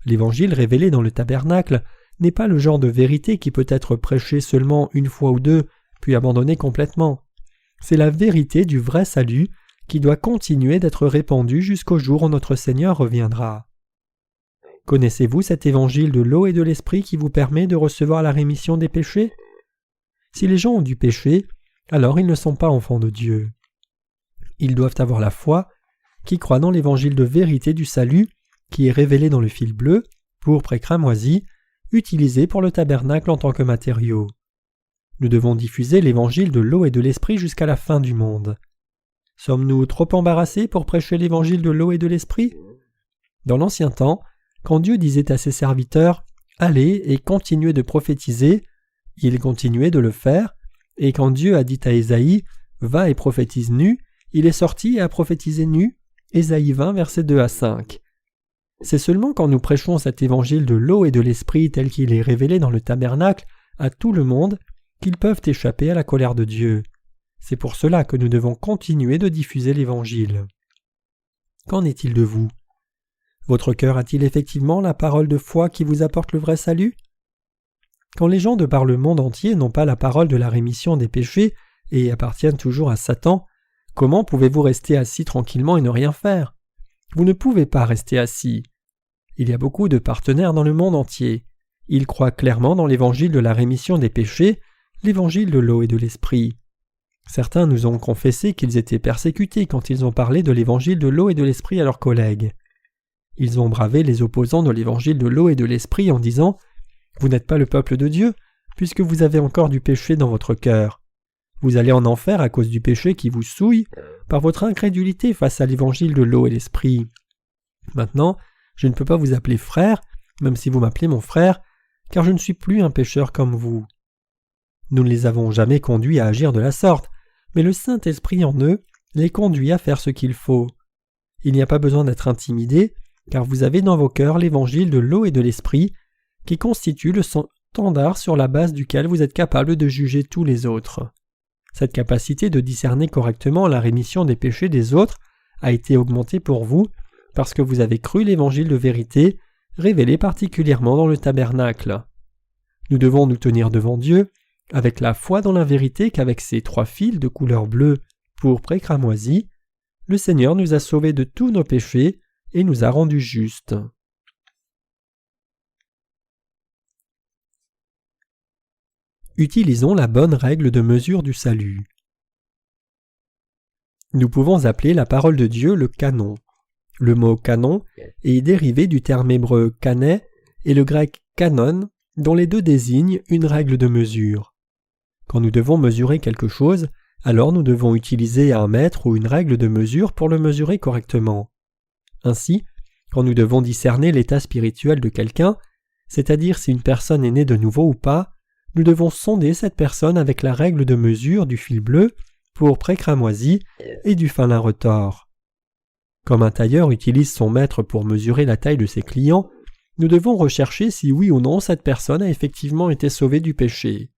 L'évangile révélé dans le tabernacle n'est pas le genre de vérité qui peut être prêché seulement une fois ou deux, puis abandonné complètement. C'est la vérité du vrai salut qui doit continuer d'être répandue jusqu'au jour où notre Seigneur reviendra. Connaissez-vous cet évangile de l'eau et de l'esprit qui vous permet de recevoir la rémission des péchés? Si les gens ont du péché, alors ils ne sont pas enfants de Dieu. Ils doivent avoir la foi, qui croit dans l'évangile de vérité du salut, qui est révélé dans le fil bleu, pourpre et cramoisi, utilisé pour le tabernacle en tant que matériau. Nous devons diffuser l'évangile de l'eau et de l'esprit jusqu'à la fin du monde. Sommes-nous trop embarrassés pour prêcher l'évangile de l'eau et de l'esprit? Dans l'ancien temps, quand Dieu disait à ses serviteurs « Allez et continuez de prophétiser », ils continuaient de le faire, et quand Dieu a dit à Ésaïe « Va et prophétise nu », il est sorti et a prophétisé nu, Ésaïe 20, versets 2 à 5. C'est seulement quand nous prêchons cet évangile de l'eau et de l'esprit tel qu'il est révélé dans le tabernacle à tout le monde qu'ils peuvent échapper à la colère de Dieu. C'est pour cela que nous devons continuer de diffuser l'évangile. Qu'en est-il de vous? Votre cœur a-t-il effectivement la parole de foi qui vous apporte le vrai salut? Quand les gens de par le monde entier n'ont pas la parole de la rémission des péchés et appartiennent toujours à Satan, comment pouvez-vous rester assis tranquillement et ne rien faire? Vous ne pouvez pas rester assis. Il y a beaucoup de partenaires dans le monde entier. Ils croient clairement dans l'évangile de la rémission des péchés, l'évangile de l'eau et de l'esprit. Certains nous ont confessé qu'ils étaient persécutés quand ils ont parlé de l'évangile de l'eau et de l'esprit à leurs collègues. Ils ont bravé les opposants de l'évangile de l'eau et de l'esprit en disant « Vous n'êtes pas le peuple de Dieu, puisque vous avez encore du péché dans votre cœur. Vous allez en enfer à cause du péché qui vous souille par votre incrédulité face à l'évangile de l'eau et l'esprit. Maintenant, je ne peux pas vous appeler frère, même si vous m'appelez mon frère, car je ne suis plus un pécheur comme vous. » Nous ne les avons jamais conduits à agir de la sorte, mais le Saint-Esprit en eux les conduit à faire ce qu'il faut. Il n'y a pas besoin d'être intimidé, car vous avez dans vos cœurs l'évangile de l'eau et de l'esprit, qui constitue le standard sur la base duquel vous êtes capable de juger tous les autres. Cette capacité de discerner correctement la rémission des péchés des autres a été augmentée pour vous parce que vous avez cru l'évangile de vérité, révélé particulièrement dans le tabernacle. Nous devons nous tenir devant Dieu avec la foi dans la vérité qu'avec ces 3 fils de couleur bleue, pourpre et cramoisi, le Seigneur nous a sauvés de tous nos péchés et nous a rendus justes. Utilisons la bonne règle de mesure du salut. Nous pouvons appeler la parole de Dieu le canon. Le mot canon est dérivé du terme hébreu canet et le grec canon, dont les deux désignent une règle de mesure. Quand nous devons mesurer quelque chose, alors nous devons utiliser un mètre ou une règle de mesure pour le mesurer correctement. Ainsi, quand nous devons discerner l'état spirituel de quelqu'un, c'est-à-dire si une personne est née de nouveau ou pas, nous devons sonder cette personne avec la règle de mesure du fil bleu, pourpre et cramoisi et du fin lin retors. Comme un tailleur utilise son mètre pour mesurer la taille de ses clients, nous devons rechercher si oui ou non cette personne a effectivement été sauvée du péché.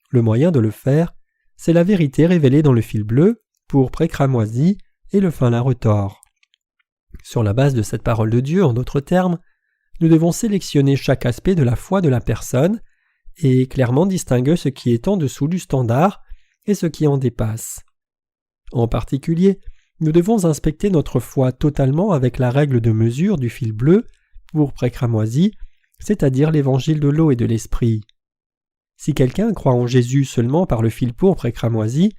Le moyen de le faire, c'est la vérité révélée dans le fil bleu, pourpre et cramoisi et le fin lin retors. Sur la base de cette parole de Dieu, en d'autres termes, nous devons sélectionner chaque aspect de la foi de la personne et clairement distinguer ce qui est en dessous du standard et ce qui en dépasse. En particulier, nous devons inspecter notre foi totalement avec la règle de mesure du fil bleu, pourpre et cramoisi, c'est-à-dire l'évangile de l'eau et de l'esprit. Si quelqu'un croit en Jésus seulement par le fil pourpre et cramoisi,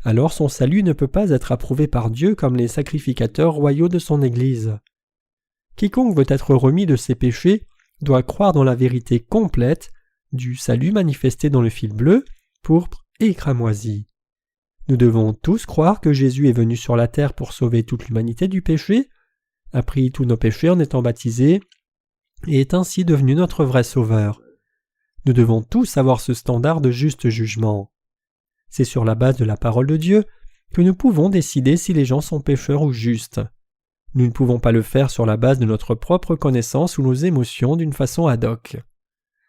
alors son salut ne peut pas être approuvé par Dieu comme les sacrificateurs royaux de son Église. Quiconque veut être remis de ses péchés doit croire dans la vérité complète du salut manifesté dans le fil bleu, pourpre et cramoisi. Nous devons tous croire que Jésus est venu sur la terre pour sauver toute l'humanité du péché, a pris tous nos péchés en étant baptisé, et est ainsi devenu notre vrai sauveur. Nous devons tous avoir ce standard de juste jugement. C'est sur la base de la parole de Dieu que nous pouvons décider si les gens sont pécheurs ou justes. Nous ne pouvons pas le faire sur la base de notre propre connaissance ou nos émotions d'une façon ad hoc.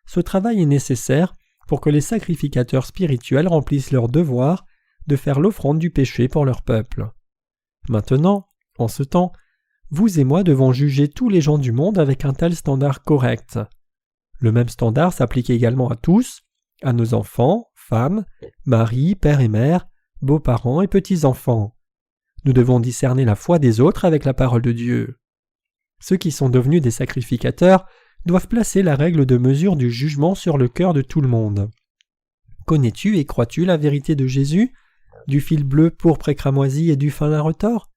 Ce travail est nécessaire pour que les sacrificateurs spirituels remplissent leur devoir de faire l'offrande du péché pour leur peuple. Maintenant, en ce temps, vous et moi devons juger tous les gens du monde avec un tel standard correct. Le même standard s'applique également à tous, à nos enfants, femmes, maris, pères et mères, beaux-parents et petits-enfants. Nous devons discerner la foi des autres avec la parole de Dieu. Ceux qui sont devenus des sacrificateurs doivent placer la règle de mesure du jugement sur le cœur de tout le monde. Connais-tu et crois-tu la vérité de Jésus, du fil bleu, pourpre et cramoisi et du fin lin retors?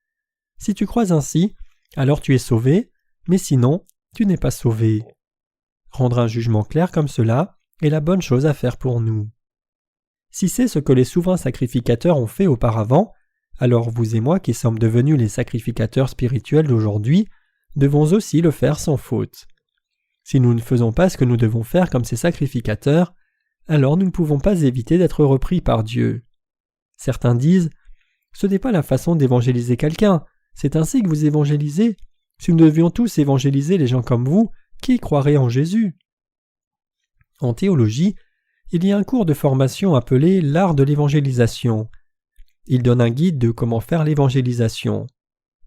Si tu crois ainsi, alors tu es sauvé, mais sinon, tu n'es pas sauvé. Rendre un jugement clair comme cela est la bonne chose à faire pour nous. Si c'est ce que les souverains sacrificateurs ont fait auparavant, alors vous et moi qui sommes devenus les sacrificateurs spirituels d'aujourd'hui, devons aussi le faire sans faute. Si nous ne faisons pas ce que nous devons faire comme ces sacrificateurs, alors nous ne pouvons pas éviter d'être repris par Dieu. Certains disent « Ce n'est pas la façon d'évangéliser quelqu'un, c'est ainsi que vous évangélisez. Si nous devions tous évangéliser les gens comme vous, qui croirait en Jésus ?» En théologie, il y a un cours de formation appelé l'art de l'évangélisation. Il donne un guide de comment faire l'évangélisation.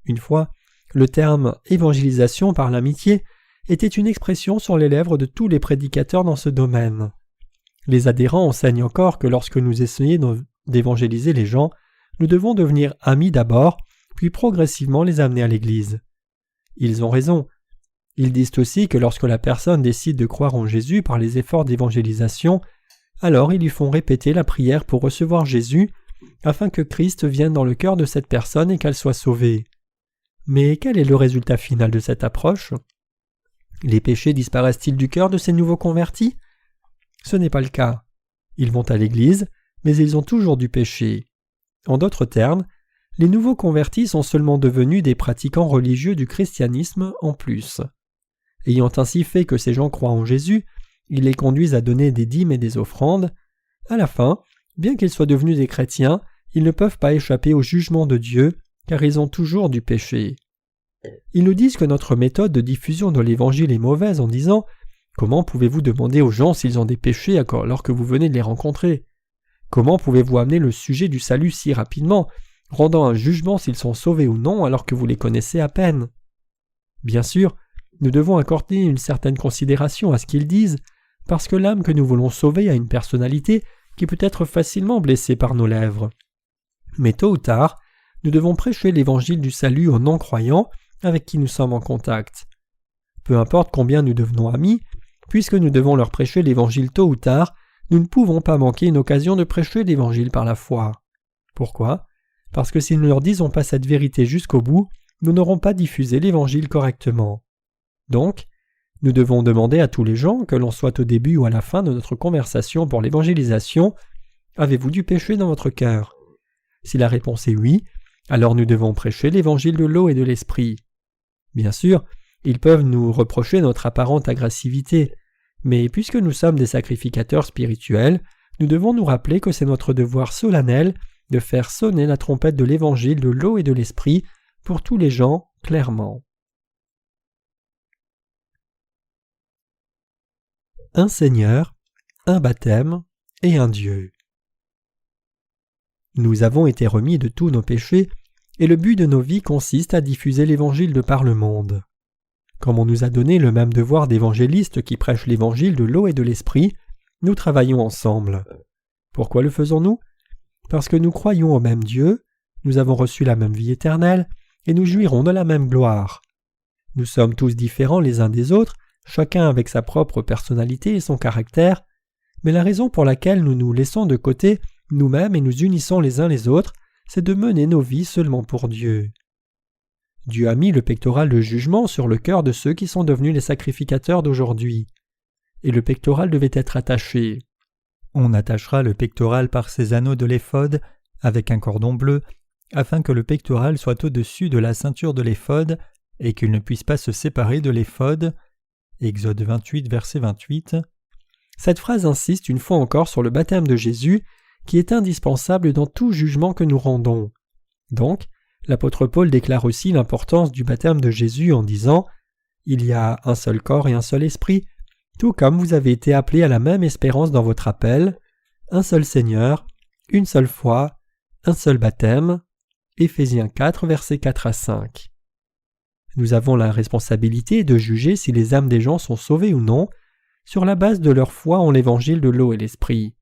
Une fois, le terme « évangélisation par l'amitié » était une expression sur les lèvres de tous les prédicateurs dans ce domaine. Les adhérents enseignent encore que lorsque nous essayons d'évangéliser les gens, nous devons devenir amis d'abord, puis progressivement les amener à l'Église. Ils ont raison. Ils disent aussi que lorsque la personne décide de croire en Jésus par les efforts d'évangélisation, alors ils lui font répéter la prière pour recevoir Jésus afin que Christ vienne dans le cœur de cette personne et qu'elle soit sauvée. Mais quel est le résultat final de cette approche? Les péchés disparaissent-ils du cœur de ces nouveaux convertis? Ce n'est pas le cas. Ils vont à l'église, mais ils ont toujours du péché. En d'autres termes, les nouveaux convertis sont seulement devenus des pratiquants religieux du christianisme en plus. Ayant ainsi fait que ces gens croient en Jésus, ils les conduisent à donner des dîmes et des offrandes. À la fin, bien qu'ils soient devenus des chrétiens, ils ne peuvent pas échapper au jugement de Dieu, car ils ont toujours du péché. Ils nous disent que notre méthode de diffusion de l'Évangile est mauvaise en disant « Comment pouvez-vous demander aux gens s'ils ont des péchés alors que vous venez de les rencontrer? Comment pouvez-vous amener le sujet du salut si rapidement, rendant un jugement s'ils sont sauvés ou non alors que vous les connaissez à peine ?» Bien sûr, nous devons accorder une certaine considération à ce qu'ils disent, parce que l'âme que nous voulons sauver a une personnalité qui peut être facilement blessée par nos lèvres. Mais tôt ou tard, nous devons prêcher l'évangile du salut aux non-croyants avec qui nous sommes en contact. Peu importe combien nous devenons amis, puisque nous devons leur prêcher l'évangile tôt ou tard, nous ne pouvons pas manquer une occasion de prêcher l'évangile par la foi. Pourquoi? Parce que si nous ne leur disons pas cette vérité jusqu'au bout, nous n'aurons pas diffusé l'évangile correctement. Donc, nous devons demander à tous les gens, que l'on soit au début ou à la fin de notre conversation pour l'évangélisation, « Avez-vous du péché dans votre cœur ?» Si la réponse est oui, alors nous devons prêcher l'évangile de l'eau et de l'esprit. Bien sûr, ils peuvent nous reprocher notre apparente agressivité, mais puisque nous sommes des sacrificateurs spirituels, nous devons nous rappeler que c'est notre devoir solennel de faire sonner la trompette de l'évangile de l'eau et de l'esprit pour tous les gens clairement. Un Seigneur, un baptême et un Dieu. Nous avons été remis de tous nos péchés, et le but de nos vies consiste à diffuser l'Évangile de par le monde. Comme on nous a donné le même devoir d'évangéliste qui prêche l'Évangile de l'eau et de l'Esprit, nous travaillons ensemble. Pourquoi le faisons-nous? Parce que nous croyons au même Dieu, nous avons reçu la même vie éternelle, et nous jouirons de la même gloire. Nous sommes tous différents les uns des autres, chacun avec sa propre personnalité et son caractère, mais la raison pour laquelle nous nous laissons de côté nous-mêmes et nous unissons les uns les autres, c'est de mener nos vies seulement pour Dieu. Dieu a mis le pectoral de jugement sur le cœur de ceux qui sont devenus les sacrificateurs d'aujourd'hui. Et le pectoral devait être attaché. On attachera le pectoral par ses anneaux de l'éphod avec un cordon bleu, afin que le pectoral soit au-dessus de la ceinture de l'éphod et qu'il ne puisse pas se séparer de l'éphod. Exode 28, verset 28. Cette phrase insiste une fois encore sur le baptême de Jésus, qui est indispensable dans tout jugement que nous rendons. Donc, l'apôtre Paul déclare aussi l'importance du baptême de Jésus en disant « Il y a un seul corps et un seul esprit, tout comme vous avez été appelés à la même espérance dans votre appel, un seul Seigneur, une seule foi, un seul baptême. » Éphésiens 4, versets 4 à 5. Nous avons la responsabilité de juger si les âmes des gens sont sauvées ou non, sur la base de leur foi en l'évangile de l'eau et l'esprit.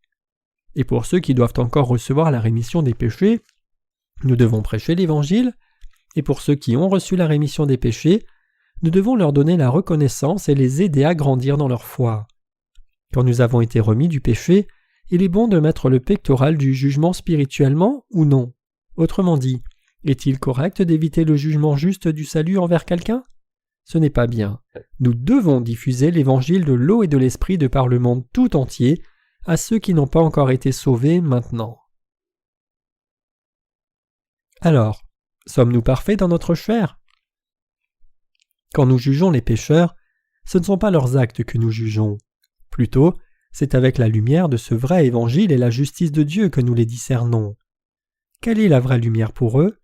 Et pour ceux qui doivent encore recevoir la rémission des péchés, nous devons prêcher l'Évangile, et pour ceux qui ont reçu la rémission des péchés, nous devons leur donner la reconnaissance et les aider à grandir dans leur foi. Quand nous avons été remis du péché, il est bon de mettre le pectoral du jugement spirituellement ou non. Autrement dit, est-il correct d'éviter le jugement juste du salut envers quelqu'un? Ce n'est pas bien. Nous devons diffuser l'Évangile de l'eau et de l'esprit de par le monde tout entier, à ceux qui n'ont pas encore été sauvés maintenant. Alors, sommes-nous parfaits dans notre chair? Quand nous jugeons les pécheurs, ce ne sont pas leurs actes que nous jugeons. Plutôt, c'est avec la lumière de ce vrai évangile et la justice de Dieu que nous les discernons. Quelle est la vraie lumière pour eux?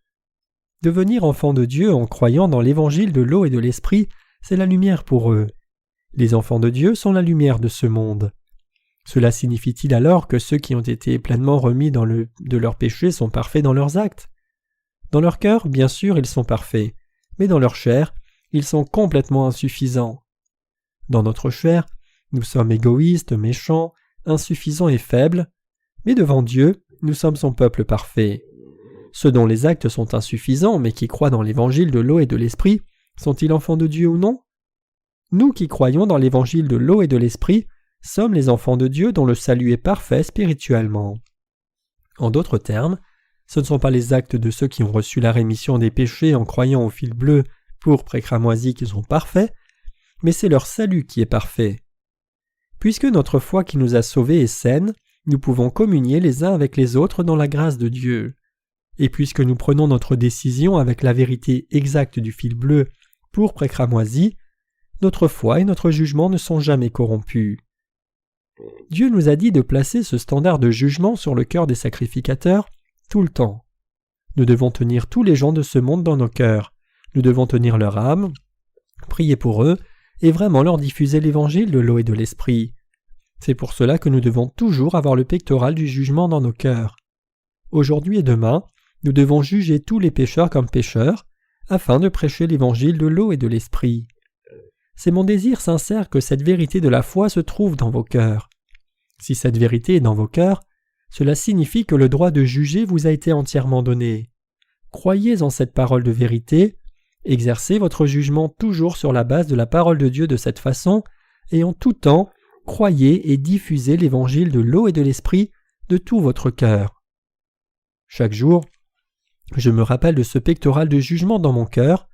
Devenir enfants de Dieu en croyant dans l'évangile de l'eau et de l'esprit, c'est la lumière pour eux. Les enfants de Dieu sont la lumière de ce monde. Cela signifie-t-il alors que ceux qui ont été pleinement remis de leurs péchés sont parfaits dans leurs actes? Dans leur cœur, bien sûr, ils sont parfaits, mais dans leur chair, ils sont complètement insuffisants. Dans notre chair, nous sommes égoïstes, méchants, insuffisants et faibles, mais devant Dieu, nous sommes son peuple parfait. Ceux dont les actes sont insuffisants, mais qui croient dans l'évangile de l'eau et de l'esprit, sont-ils enfants de Dieu ou non? Nous qui croyons dans l'évangile de l'eau et de l'esprit, sommes les enfants de Dieu dont le salut est parfait spirituellement. En d'autres termes, Ce ne sont pas les actes de ceux qui ont reçu la rémission des péchés en croyant au fil bleu, pourpre et cramoisi qui sont parfaits, mais c'est leur salut qui est parfait. Puisque notre foi qui nous a sauvés est saine, nous pouvons communier les uns avec les autres dans la grâce de Dieu. Et puisque nous prenons notre décision avec la vérité exacte du fil bleu, pourpre et cramoisi, notre foi et notre jugement ne sont jamais corrompus. Dieu nous a dit de placer ce standard de jugement sur le cœur des sacrificateurs tout le temps. Nous devons tenir tous les gens de ce monde dans nos cœurs. Nous devons tenir leur âme, prier pour eux et vraiment leur diffuser l'évangile de l'eau et de l'esprit. C'est pour cela que nous devons toujours avoir le pectoral du jugement dans nos cœurs. Aujourd'hui et demain, nous devons juger tous les pécheurs comme pécheurs, afin de prêcher l'évangile de l'eau et de l'esprit. C'est mon désir sincère que cette vérité de la foi se trouve dans vos cœurs. Si cette vérité est dans vos cœurs, cela signifie que le droit de juger vous a été entièrement donné. Croyez en cette parole de vérité, exercez votre jugement toujours sur la base de la parole de Dieu de cette façon, et en tout temps, croyez et diffusez l'évangile de l'eau et de l'esprit de tout votre cœur. Chaque jour, je me rappelle de ce pectoral de jugement dans mon cœur,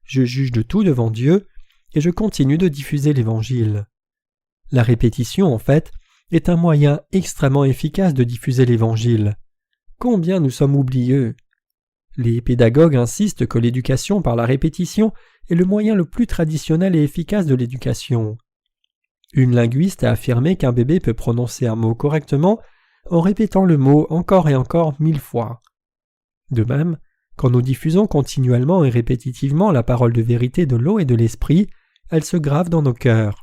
je juge de tout devant Dieu, et je continue de diffuser l'Évangile. La répétition, en fait, est un moyen extrêmement efficace de diffuser l'Évangile. Combien nous sommes oublieux! Les pédagogues insistent que l'éducation par la répétition est le moyen le plus traditionnel et efficace de l'éducation. Une linguiste a affirmé qu'un bébé peut prononcer un mot correctement en répétant le mot encore et encore 1000 fois. De même, quand nous diffusons continuellement et répétitivement la parole de vérité de l'eau et de l'esprit, elle se grave dans nos cœurs.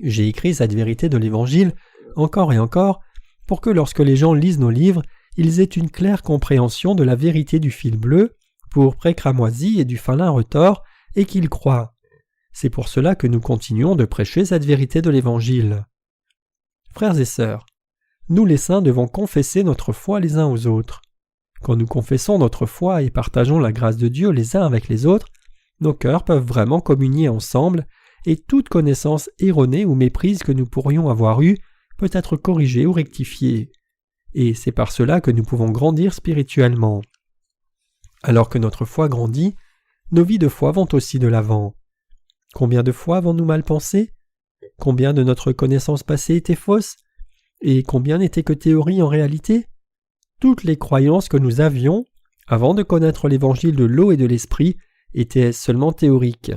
J'ai écrit cette vérité de l'Évangile encore et encore pour que lorsque les gens lisent nos livres, ils aient une claire compréhension de la vérité du fil bleu, pourpre et cramoisi et du fin lin retors, et qu'ils croient. C'est pour cela que nous continuons de prêcher cette vérité de l'Évangile. Frères et sœurs, nous les saints devons confesser notre foi les uns aux autres. Quand nous confessons notre foi et partageons la grâce de Dieu les uns avec les autres, nos cœurs peuvent vraiment communier ensemble et toute connaissance erronée ou méprise que nous pourrions avoir eue peut être corrigée ou rectifiée. Et c'est par cela que nous pouvons grandir spirituellement. Alors que notre foi grandit, nos vies de foi vont aussi de l'avant. Combien de fois avons-nous mal pensé? Combien de notre connaissance passée était fausse? Et combien n'était que théorie en réalité? Toutes les croyances que nous avions, avant de connaître l'évangile de l'eau et de l'esprit, étaient seulement théoriques.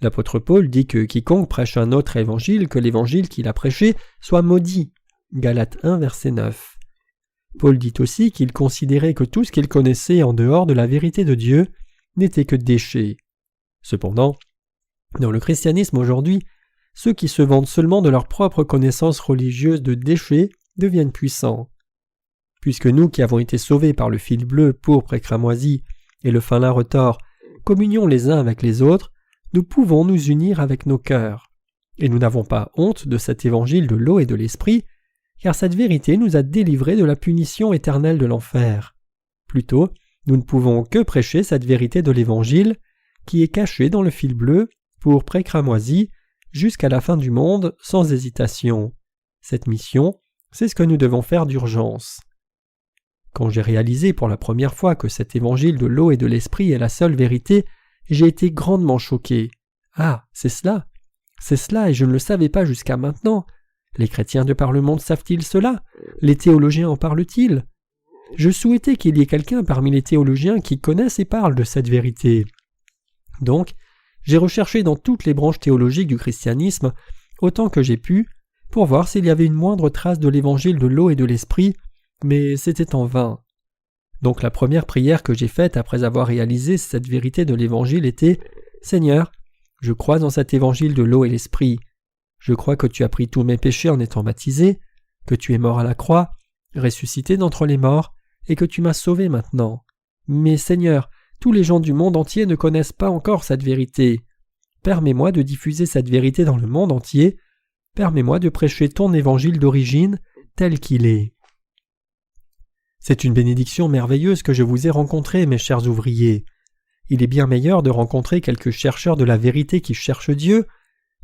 L'apôtre Paul dit que quiconque prêche un autre évangile que l'évangile qu'il a prêché soit maudit. Galates 1, verset 9. Paul dit aussi qu'il considérait que tout ce qu'il connaissait en dehors de la vérité de Dieu n'était que déchets. Cependant, dans le christianisme aujourd'hui, ceux qui se vantent seulement de leur propre connaissance religieuse de déchets deviennent puissants. Puisque nous qui avons été sauvés par le fil bleu, pourpre et cramoisi et le fin lin retors, communions les uns avec les autres, nous pouvons nous unir avec nos cœurs. Et nous n'avons pas honte de cet évangile de l'eau et de l'esprit, car cette vérité nous a délivrés de la punition éternelle de l'enfer. Plutôt, nous ne pouvons que prêcher cette vérité de l'évangile, qui est cachée dans le fil bleu, pourpre et cramoisi, jusqu'à la fin du monde, sans hésitation. Cette mission, c'est ce que nous devons faire d'urgence. Quand j'ai réalisé pour la première fois que cet évangile de l'eau et de l'esprit est la seule vérité, j'ai été grandement choqué. Ah, c'est cela et je ne le savais pas jusqu'à maintenant. Les chrétiens de par le monde savent-ils cela? Les théologiens en parlent-ils? Je souhaitais qu'il y ait quelqu'un parmi les théologiens qui connaissent et parlent de cette vérité. Donc, j'ai recherché dans toutes les branches théologiques du christianisme, autant que j'ai pu, pour voir s'il y avait une moindre trace de l'évangile de l'eau et de l'esprit, mais c'était en vain. Donc la première prière que j'ai faite après avoir réalisé cette vérité de l'évangile était « Seigneur, je crois en cet évangile de l'eau et l'esprit. Je crois que tu as pris tous mes péchés en étant baptisé, que tu es mort à la croix, ressuscité d'entre les morts, et que tu m'as sauvé maintenant. Mais Seigneur, tous les gens du monde entier ne connaissent pas encore cette vérité. Permets-moi de diffuser cette vérité dans le monde entier. Permets-moi de prêcher ton évangile d'origine tel qu'il est. » C'est une bénédiction merveilleuse que je vous ai rencontrée, mes chers ouvriers. Il est bien meilleur de rencontrer quelques chercheurs de la vérité qui cherchent Dieu,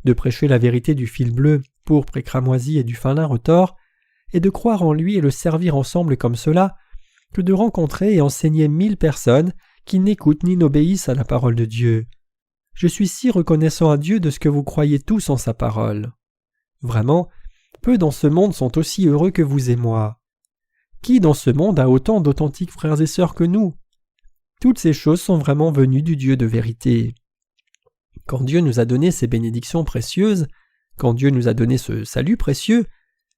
de prêcher la vérité du fil bleu, pourpre et cramoisi et du fin lin retors, et de croire en lui et le servir ensemble comme cela, que de rencontrer et enseigner 1000 personnes qui n'écoutent ni n'obéissent à la parole de Dieu. Je suis si reconnaissant à Dieu de ce que vous croyez tous en sa parole. Vraiment, peu dans ce monde sont aussi heureux que vous et moi. Qui dans ce monde a autant d'authentiques frères et sœurs que nous? Toutes ces choses sont vraiment venues du Dieu de vérité. Quand Dieu nous a donné ces bénédictions précieuses, quand Dieu nous a donné ce salut précieux,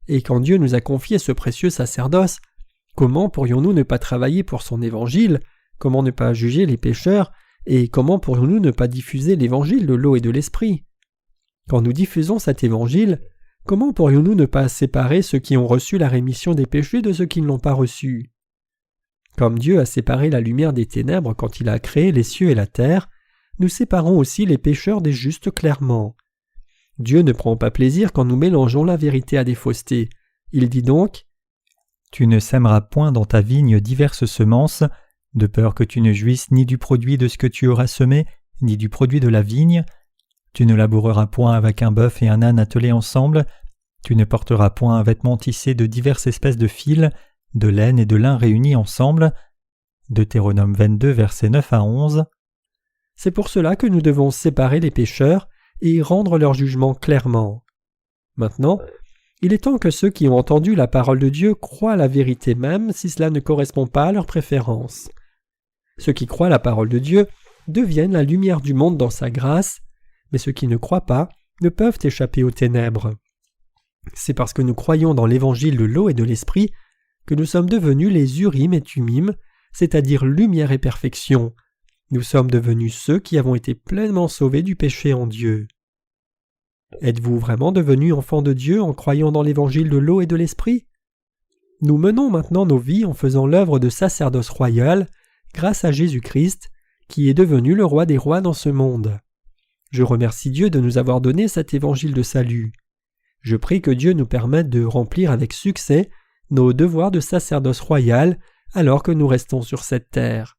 et quand Dieu nous a confié ce précieux sacerdoce, comment pourrions-nous ne pas travailler pour son évangile, comment ne pas juger les pécheurs, et comment pourrions-nous ne pas diffuser l'évangile de l'eau et de l'esprit? Quand nous diffusons cet évangile, comment pourrions-nous ne pas séparer ceux qui ont reçu la rémission des péchés de ceux qui ne l'ont pas reçu? Comme Dieu a séparé la lumière des ténèbres quand il a créé les cieux et la terre, nous séparons aussi les pécheurs des justes clairement. Dieu ne prend pas plaisir quand nous mélangeons la vérité à des faussetés. Il dit donc « Tu ne sèmeras point dans ta vigne diverses semences, de peur que tu ne jouisses ni du produit de ce que tu auras semé, ni du produit de la vigne. Tu ne laboureras point avec un bœuf et un âne attelés ensemble. Tu ne porteras point un vêtement tissé de diverses espèces de fils, de laine et de lin réunis ensemble. » Deutéronome 22, versets 9 à 11. C'est pour cela que nous devons séparer les pécheurs et rendre leur jugement clairement. Maintenant, il est temps que ceux qui ont entendu la parole de Dieu croient la vérité même si cela ne correspond pas à leurs préférences. Ceux qui croient la parole de Dieu deviennent la lumière du monde dans sa grâce, mais ceux qui ne croient pas ne peuvent échapper aux ténèbres. C'est parce que nous croyons dans l'évangile de l'eau et de l'esprit que nous sommes devenus les Urim et Thummim, c'est-à-dire lumière et perfection. Nous sommes devenus ceux qui avons été pleinement sauvés du péché en Dieu. Êtes-vous vraiment devenus enfants de Dieu en croyant dans l'évangile de l'eau et de l'esprit? Nous menons maintenant nos vies en faisant l'œuvre de sacerdoce royal grâce à Jésus-Christ, qui est devenu le roi des rois dans ce monde. Je remercie Dieu de nous avoir donné cet évangile de salut. Je prie que Dieu nous permette de remplir avec succès nos devoirs de sacerdoce royal alors que nous restons sur cette terre.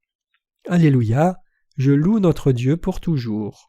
Alléluia, je loue notre Dieu pour toujours.